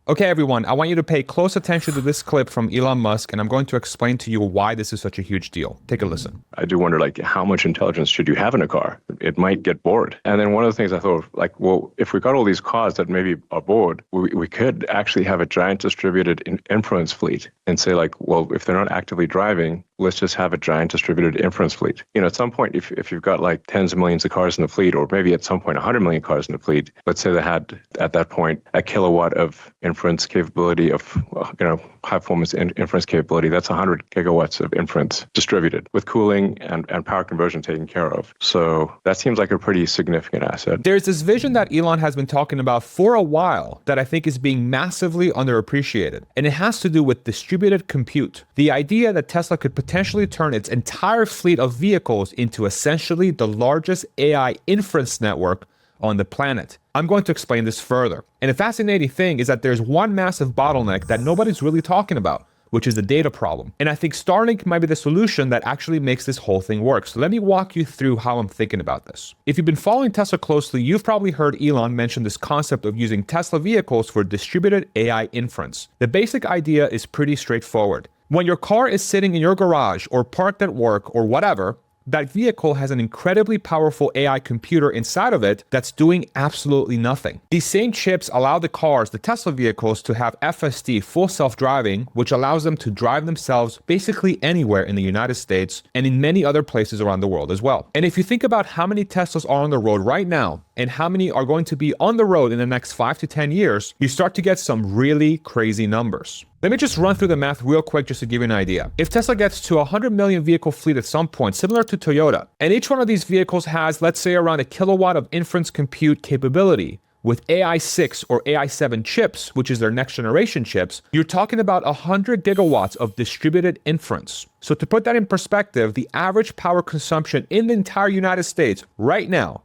Okay, everyone, I want you to pay close attention to this clip from Elon Musk, and I'm going to explain to you why this is such a huge deal. Take a listen. I do wonder, like, how much intelligence should you have in a car? It might get bored. And then one of the things I thought, like, well, if we got all these cars that maybe are bored, we could actually have a giant distributed inference fleet and say, like, well, if they're not actively driving, let's just have a giant distributed inference fleet. You know, at some point, if you've got like tens of millions of cars in the fleet, or maybe at some point 100 million cars in the fleet, let's say they had at that point a kilowatt of inference capability of, high performance inference capability, that's 100 gigawatts of inference distributed with cooling and power conversion taken care of. So that seems like a pretty significant asset. There's this vision that Elon has been talking about for a while that I think is being massively underappreciated. And it has to do with distributed compute. The idea that Tesla could potentially turn its entire fleet of vehicles into essentially the largest AI inference network on the planet. I'm going to explain this further. And the fascinating thing is that there's one massive bottleneck that nobody's really talking about, which is the data problem. And I think Starlink might be the solution that actually makes this whole thing work. So let me walk you through how I'm thinking about this. If you've been following Tesla closely, you've probably heard Elon mention this concept of using Tesla vehicles for distributed AI inference. The basic idea is pretty straightforward. When your car is sitting in your garage or parked at work or whatever, that vehicle has an incredibly powerful AI computer inside of it that's doing absolutely nothing. These same chips allow the cars, the Tesla vehicles, to have FSD, full self-driving, which allows them to drive themselves basically anywhere in the United States and in many other places around the world as well. And if you think about how many Teslas are on the road right now and how many are going to be on the road in the next 5 to 10 years, you start to get some really crazy numbers. Let me just run through the math real quick just to give you an idea. If Tesla gets to a 100 million vehicle fleet at some point, similar to Toyota, and each one of these vehicles has, let's say, around a kilowatt of inference compute capability, with AI6 or AI7 chips, which is their next generation chips, you're talking about 100 gigawatts of distributed inference. So to put that in perspective, the average power consumption in the entire United States right now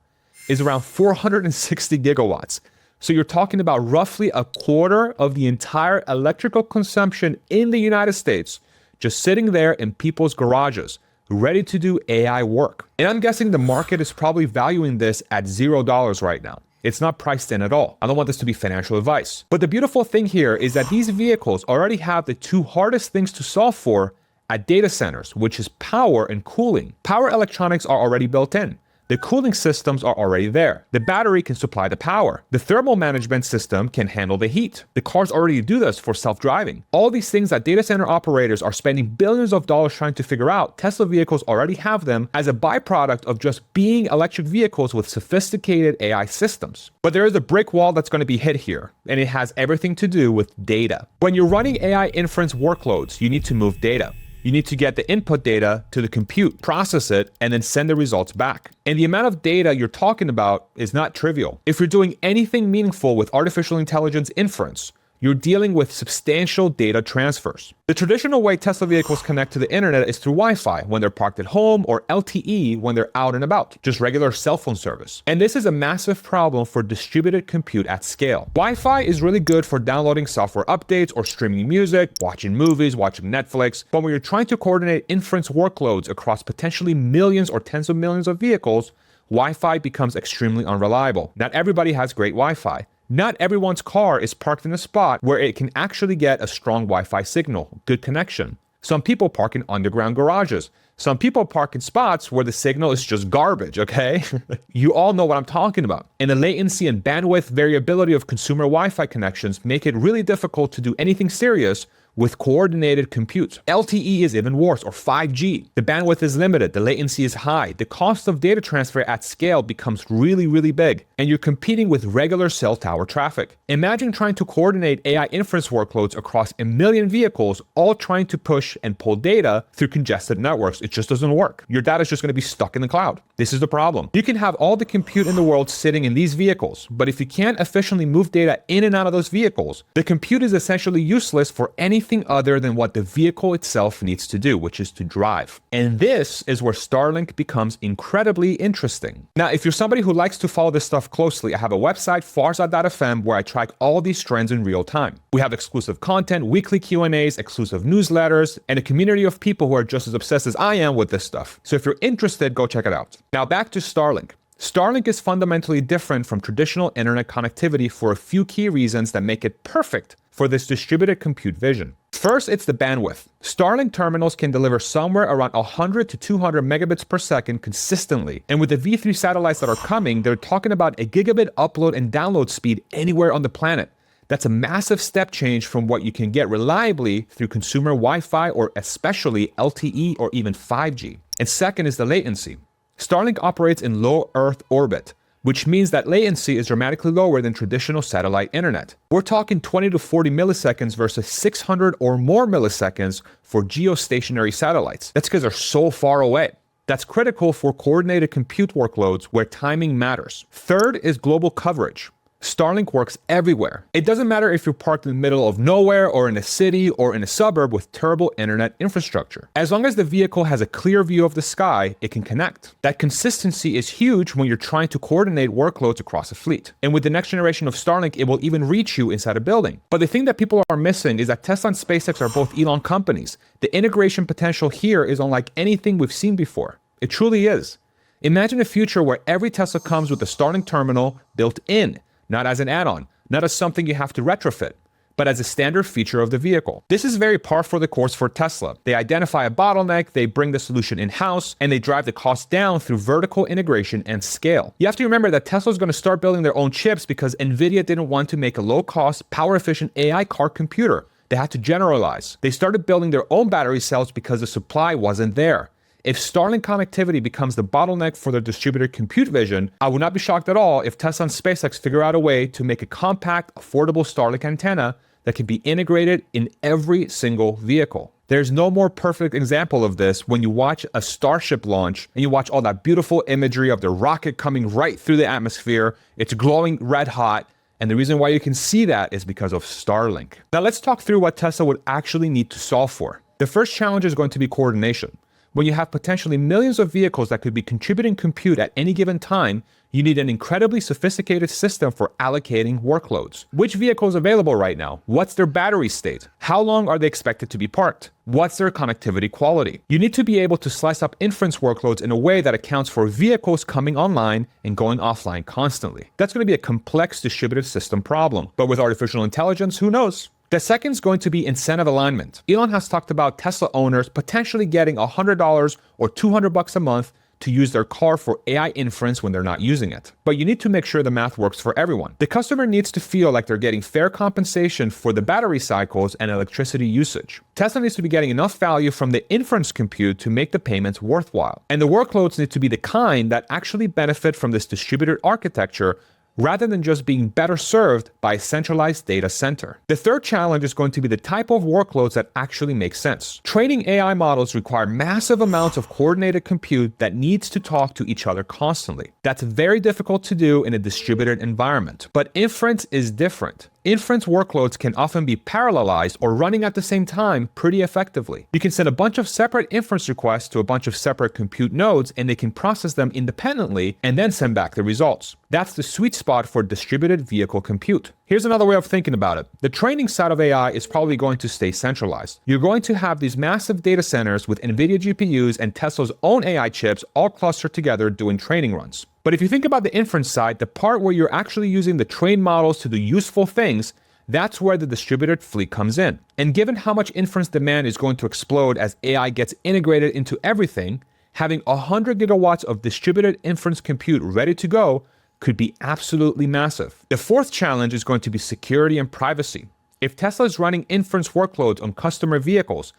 is around 460 gigawatts. So you're talking about roughly a quarter of the entire electrical consumption in the United States just sitting there in people's garages, ready to do AI work. And I'm guessing the market is probably valuing this at $0 right now. It's not priced in at all. I don't want this to be financial advice. But the beautiful thing here is that these vehicles already have the two hardest things to solve for at data centers, which is power and cooling. Power electronics are already built in. The cooling systems are already there. The battery can supply the power. The thermal management system can handle the heat. The cars already do this for self-driving. All these things that data center operators are spending billions of dollars trying to figure out, Tesla vehicles already have them as a byproduct of just being electric vehicles with sophisticated AI systems. But there is a brick wall that's going to be hit here, and it has everything to do with data. When you're running AI inference workloads, you need to move data. You need to get the input data to the compute, process it, and then send the results back. And the amount of data you're talking about is not trivial. If you're doing anything meaningful with artificial intelligence inference, you're dealing with substantial data transfers. The traditional way Tesla vehicles connect to the internet is through Wi-Fi when they're parked at home, or LTE when they're out and about, just regular cell phone service. And this is a massive problem for distributed compute at scale. Wi-Fi is really good for downloading software updates or streaming music, watching movies, watching Netflix, but when you're trying to coordinate inference workloads across potentially millions or tens of millions of vehicles, Wi-Fi becomes extremely unreliable. Not everybody has great Wi-Fi. Not everyone's car is parked in a spot where it can actually get a strong Wi-Fi signal, good connection. Some people park in underground garages. Some people park in spots where the signal is just garbage, okay? You all know what I'm talking about. And the latency and bandwidth variability of consumer Wi-Fi connections make it really difficult to do anything serious with coordinated compute. LTE is even worse, or 5G. The bandwidth is limited, the latency is high, the cost of data transfer at scale becomes really, really big, and you're competing with regular cell tower traffic. Imagine trying to coordinate AI inference workloads across a million vehicles, all trying to push and pull data through congested networks. It just doesn't work. Your data is just going to be stuck in the cloud. This is the problem. You can have all the compute in the world sitting in these vehicles, but if you can't efficiently move data in and out of those vehicles, the compute is essentially useless for anything other than what the vehicle itself needs to do, which is to drive. And this is where Starlink becomes incredibly interesting. Now, if you're somebody who likes to follow this stuff closely, I have a website, farzad.fm, where I track all these trends in real time. We have exclusive content, weekly Q&As, exclusive newsletters, and a community of people who are just as obsessed as I am with this stuff. So if you're interested, go check it out. Now back to Starlink. Starlink is fundamentally different from traditional internet connectivity for a few key reasons that make it perfect for this distributed compute vision. First, it's the bandwidth. Starlink terminals can deliver somewhere around 100 to 200 megabits per second consistently. And with the V3 satellites that are coming, they're talking about a gigabit upload and download speed anywhere on the planet. That's a massive step change from what you can get reliably through consumer Wi-Fi or especially LTE or even 5G. And second is the latency. Starlink operates in low Earth orbit, which means that latency is dramatically lower than traditional satellite internet. We're talking 20 to 40 milliseconds versus 600 or more milliseconds for geostationary satellites. That's because they're so far away. That's critical for coordinated compute workloads where timing matters. Third is global coverage. Starlink works everywhere. It doesn't matter if you're parked in the middle of nowhere or in a city or in a suburb with terrible internet infrastructure. As long as the vehicle has a clear view of the sky, it can connect. That consistency is huge when you're trying to coordinate workloads across a fleet. And with the next generation of Starlink, it will even reach you inside a building. But the thing that people are missing is that Tesla and SpaceX are both Elon companies. The integration potential here is unlike anything we've seen before. It truly is. Imagine a future where every Tesla comes with a Starlink terminal built in. Not as an add-on, not as something you have to retrofit, but as a standard feature of the vehicle. This is very par for the course for Tesla. They identify a bottleneck, they bring the solution in-house, and they drive the cost down through vertical integration and scale. You have to remember that Tesla is going to start building their own chips because NVIDIA didn't want to make a low-cost, power-efficient AI car computer. They had to generalize. They started building their own battery cells because the supply wasn't there. If Starlink connectivity becomes the bottleneck for their distributed compute vision, I would not be shocked at all if Tesla and SpaceX figure out a way to make a compact, affordable Starlink antenna that can be integrated in every single vehicle. There's no more perfect example of this when you watch a Starship launch and you watch all that beautiful imagery of the rocket coming right through the atmosphere. It's glowing red hot. And the reason why you can see that is because of Starlink. Now let's talk through what Tesla would actually need to solve for. The first challenge is going to be coordination. When you have potentially millions of vehicles that could be contributing compute at any given time, you need an incredibly sophisticated system for allocating workloads. Which vehicle is available right now? What's their battery state? How long are they expected to be parked? What's their connectivity quality? You need to be able to slice up inference workloads in a way that accounts for vehicles coming online and going offline constantly. That's going to be a complex distributed system problem. But with artificial intelligence, who knows? The second is going to be incentive alignment. Elon has talked about Tesla owners potentially getting $100 or $200 a month to use their car for AI inference when they're not using it. But you need to make sure the math works for everyone. The customer needs to feel like they're getting fair compensation for the battery cycles and electricity usage. Tesla needs to be getting enough value from the inference compute to make the payments worthwhile. And the workloads need to be the kind that actually benefit from this distributed architecture rather than just being better served by a centralized data center. The third challenge is going to be the type of workloads that actually make sense. Training AI models require massive amounts of coordinated compute that needs to talk to each other constantly. That's very difficult to do in a distributed environment. But inference is different. Inference workloads can often be parallelized or running at the same time pretty effectively. You can send a bunch of separate inference requests to a bunch of separate compute nodes and they can process them independently and then send back the results. That's the sweet spot for distributed vehicle compute. Here's another way of thinking about it. The training side of AI is probably going to stay centralized. You're going to have these massive data centers with NVIDIA GPUs and Tesla's own AI chips all clustered together doing training runs. But if you think about the inference side, the part where you're actually using the trained models to do useful things, that's where the distributed fleet comes in. And given how much inference demand is going to explode as AI gets integrated into everything, having 100 gigawatts of distributed inference compute ready to go could be absolutely massive. The fourth challenge is going to be security and privacy. If Tesla is running inference workloads on customer vehicles,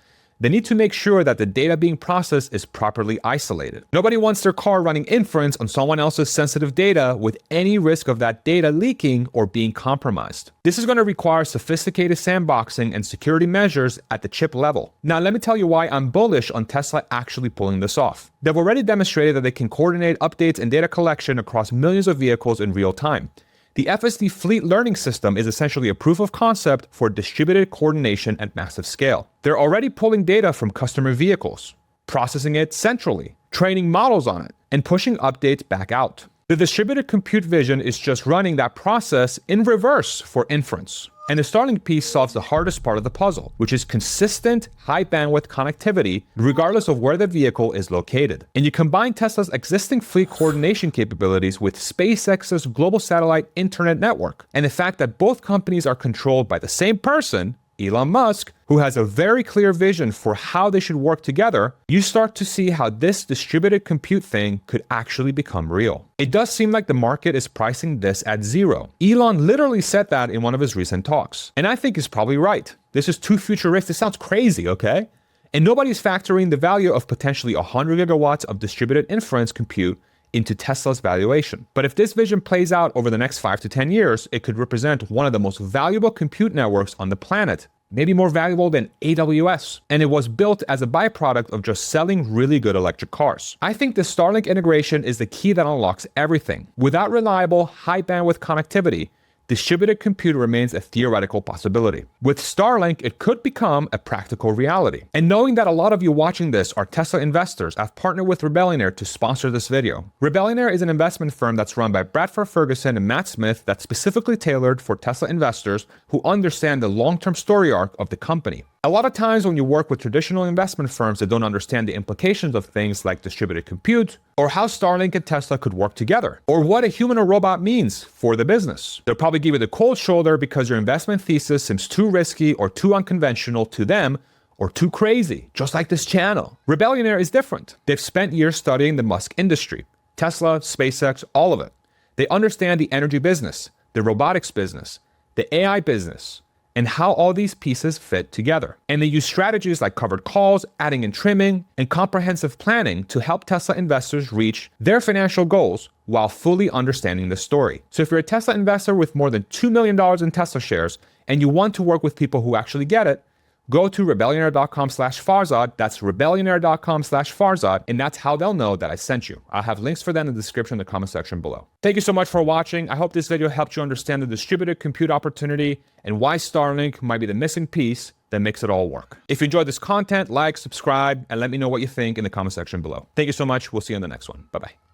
they need to make sure that the data being processed is properly isolated. Nobody wants their car running inference on someone else's sensitive data with any risk of that data leaking or being compromised. This is going to require sophisticated sandboxing and security measures at the chip level. Now, let me tell you why I'm bullish on Tesla actually pulling this off. They've already demonstrated that they can coordinate updates and data collection across millions of vehicles in real time. The FSD Fleet Learning System is essentially a proof of concept for distributed coordination at massive scale. They're already pulling data from customer vehicles, processing it centrally, training models on it, and pushing updates back out. The distributed compute vision is just running that process in reverse for inference. And the Starlink piece solves the hardest part of the puzzle, which is consistent, high bandwidth connectivity regardless of where the vehicle is located. And you combine Tesla's existing fleet coordination capabilities with SpaceX's global satellite internet network, and the fact that both companies are controlled by the same person, Elon Musk, who has a very clear vision for how they should work together, you start to see how this distributed compute thing could actually become real. It does seem like the market is pricing this at zero. Elon literally said that in one of his recent talks. And I think he's probably right. This is too futuristic. This sounds crazy, okay? And nobody's factoring the value of potentially 100 gigawatts of distributed inference compute into Tesla's valuation. But if this vision plays out over the next 5 to 10 years, it could represent one of the most valuable compute networks on the planet, maybe more valuable than AWS. And it was built as a byproduct of just selling really good electric cars. I think the Starlink integration is the key that unlocks everything. Without reliable, high bandwidth connectivity, distributed compute remains a theoretical possibility. With Starlink, it could become a practical reality. And knowing that a lot of you watching this are Tesla investors, I've partnered with Rebellionaire to sponsor this video. Rebellionaire is an investment firm that's run by Bradford Ferguson and Matt Smith that's specifically tailored for Tesla investors who understand the long-term story arc of the company. A lot of times when you work with traditional investment firms that don't understand the implications of things like distributed compute, or how Starlink and Tesla could work together, or what a human or robot means for the business, they'll probably give you the cold shoulder because your investment thesis seems too risky or too unconventional to them, or too crazy, just like this channel. Rebellionaire is different. They've spent years studying the Musk industry, Tesla, SpaceX, all of it. They understand the energy business, the robotics business, the AI business, and how all these pieces fit together. And they use strategies like covered calls, adding and trimming, and comprehensive planning to help Tesla investors reach their financial goals while fully understanding the story. So if you're a Tesla investor with more than $2 million in Tesla shares and you want to work with people who actually get it, go to rebellionaire.com/Farzad. That's rebellionaire.com/Farzad. And that's how they'll know that I sent you. I'll have links for that in the description in the comment section below. Thank you so much for watching. I hope this video helped you understand the distributed compute opportunity and why Starlink might be the missing piece that makes it all work. If you enjoyed this content, like, subscribe, and let me know what you think in the comment section below. Thank you so much. We'll see you in the next one. Bye-bye.